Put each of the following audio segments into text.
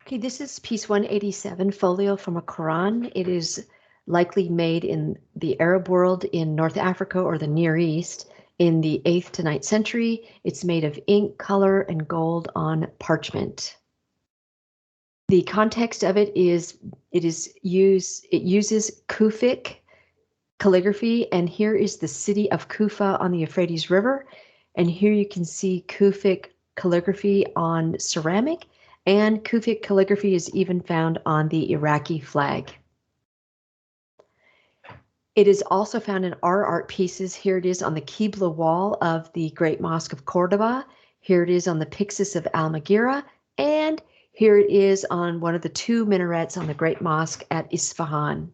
Okay, this is piece 187, Folio from a Qur'an. It is likely made in the Arab world in North Africa or the Near East in the 8th to 9th century. It's made of ink, color, and gold on parchment. The context of it uses Kufic calligraphy, and here is the city of Kufa on the Euphrates River. And here you can see Kufic calligraphy on ceramic, and Kufic calligraphy is even found on the Iraqi flag. It is also found in our art pieces. Here it is on the Qibla wall of the Great Mosque of Cordoba. Here it is on the Pyxis of Almagira, and here it is on one of the 2 minarets on the Great Mosque at Isfahan.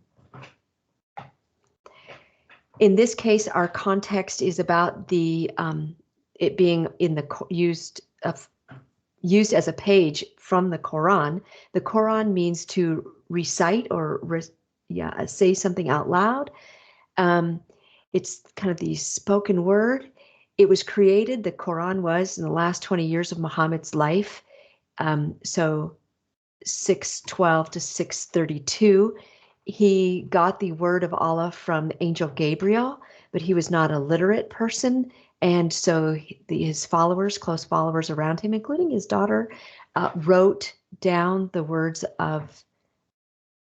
In this case, our context is about the it being in the used as a page from the Quran. The Quran means to recite or say something out loud. It's kind of the spoken word. It was created, the Quran was, in the last 20 years of Muhammad's life. So 612 to 632. He got the word of Allah from Angel Gabriel, but he was not a literate person. And so his followers, close followers around him, including his daughter, wrote down the words of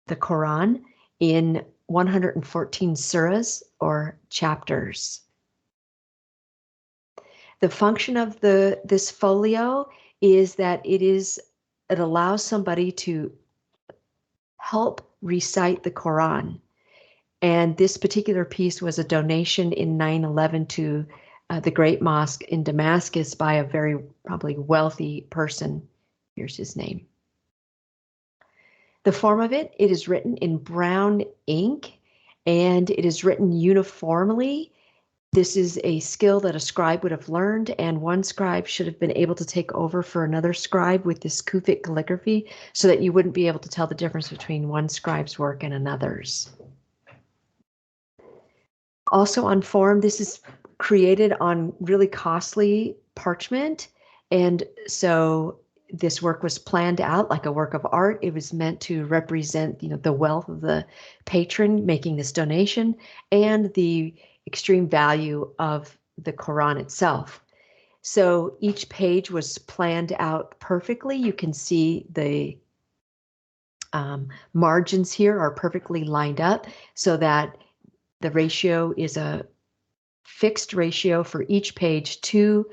the Quran in 114 surahs or chapters. The function of this folio is that it allows somebody to help recite the Quran. And this particular piece was a donation in 9/11 to the Great Mosque in Damascus by a very probably wealthy person. Here's his name. The form of it is written in brown ink, and it is written uniformly. This is a skill that a scribe would have learned, and one scribe should have been able to take over for another scribe with this Kufic calligraphy so that you wouldn't be able to tell the difference between one scribe's work and another's. Also on form, this is created on really costly parchment, and so this work was planned out like a work of art. It was meant to represent, the wealth of the patron making this donation and the extreme value of the Quran itself. So each page was planned out perfectly. You can see the margins here are perfectly lined up so that the ratio is a fixed ratio for each page, 2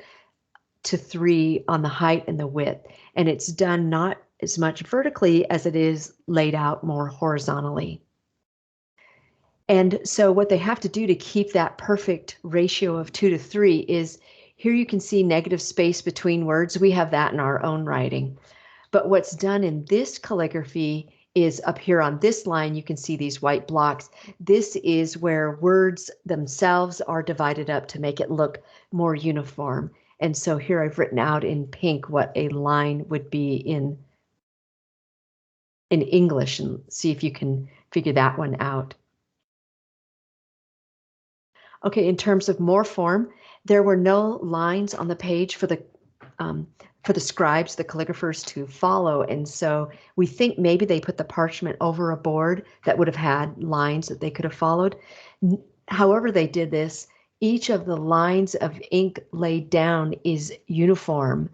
to 3 on the height and the width. And it's done not as much vertically as it is laid out more horizontally. And so what they have to do to keep that perfect ratio of 2 to 3 is, here you can see negative space between words. We have that in our own writing. But what's done in this calligraphy is up here on this line, you can see these white blocks. This is where words themselves are divided up to make it look more uniform. And so here I've written out in pink what a line would be in English, and see if you can figure that one out. Okay, in terms of more form, there were no lines on the page for the scribes, the calligraphers, to follow. And so we think maybe they put the parchment over a board that would have had lines that they could have followed. However they did this, each of the lines of ink laid down is uniform,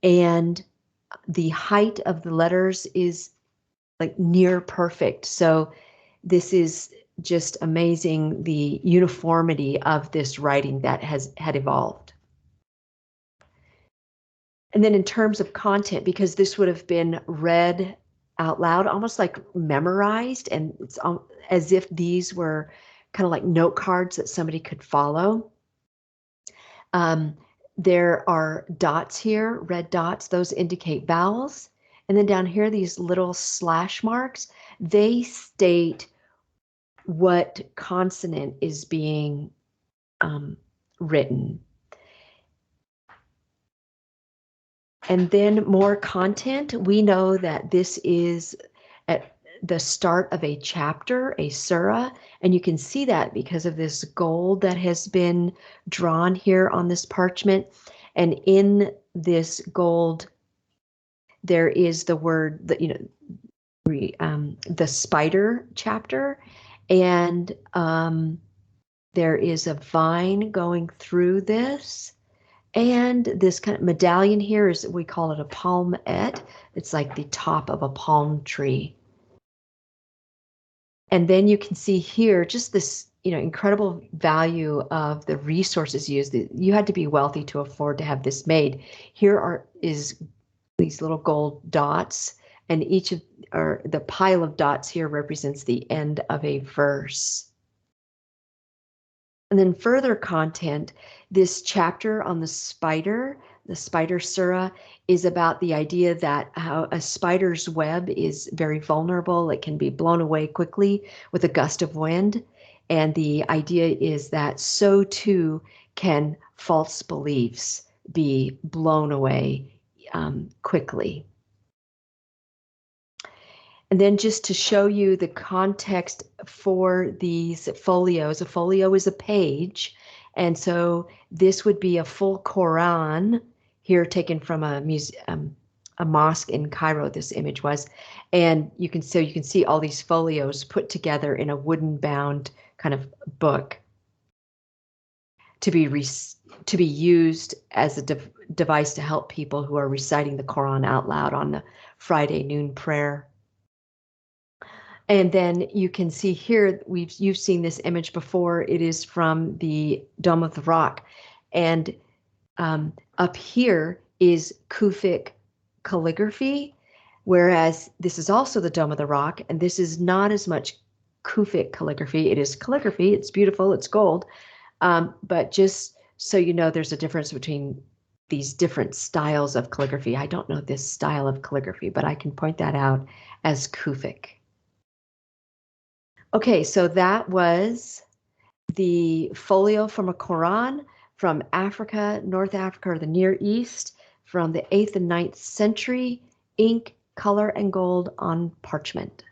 and the height of the letters is like near perfect. So this is just amazing, the uniformity of this writing that had evolved. And then in terms of content, because this would have been read out loud, almost like memorized, and it's as if these were kind of like note cards that somebody could follow. There are dots here, red dots, those indicate vowels. And then down here, these little slash marks, they state what consonant is being written. And then more content. We know that this is at the start of a chapter, a surah, and you can see that because of this gold that has been drawn here on this parchment. And in this gold there is the word that, the spider chapter, and there is a vine going through this. And this kind of medallion here is, we call it a palmette. It's like the top of a palm tree. And then you can see here just this, incredible value of the resources used. You had to be wealthy to afford to have this made. Here is these little gold dots, and the pile of dots here represents the end of a verse. And then further content, this chapter on the spider surah, is about the idea that how a spider's web is very vulnerable. It can be blown away quickly with a gust of wind. And the idea is that so too can false beliefs be blown away quickly. And then just to show you the context for these folios, a folio is a page. And so this would be a full Qur'an, here taken from a mosque in Cairo, this image was. And you can see all these folios put together in a wooden bound kind of book to be used as a device to help people who are reciting the Quran out loud on the Friday noon prayer. And then you can see here, you've seen this image before. It is from the Dome of the Rock. And up here is Kufic calligraphy, whereas this is also the Dome of the Rock, and this is not as much Kufic calligraphy. It is calligraphy. It's beautiful. It's gold. But just so you know, there's a difference between these different styles of calligraphy. I don't know this style of calligraphy, but I can point that out as Kufic. Okay, so that was the folio from a Quran from Africa, North Africa, or the Near East, from the 8th and 9th century, ink, color, and gold on parchment.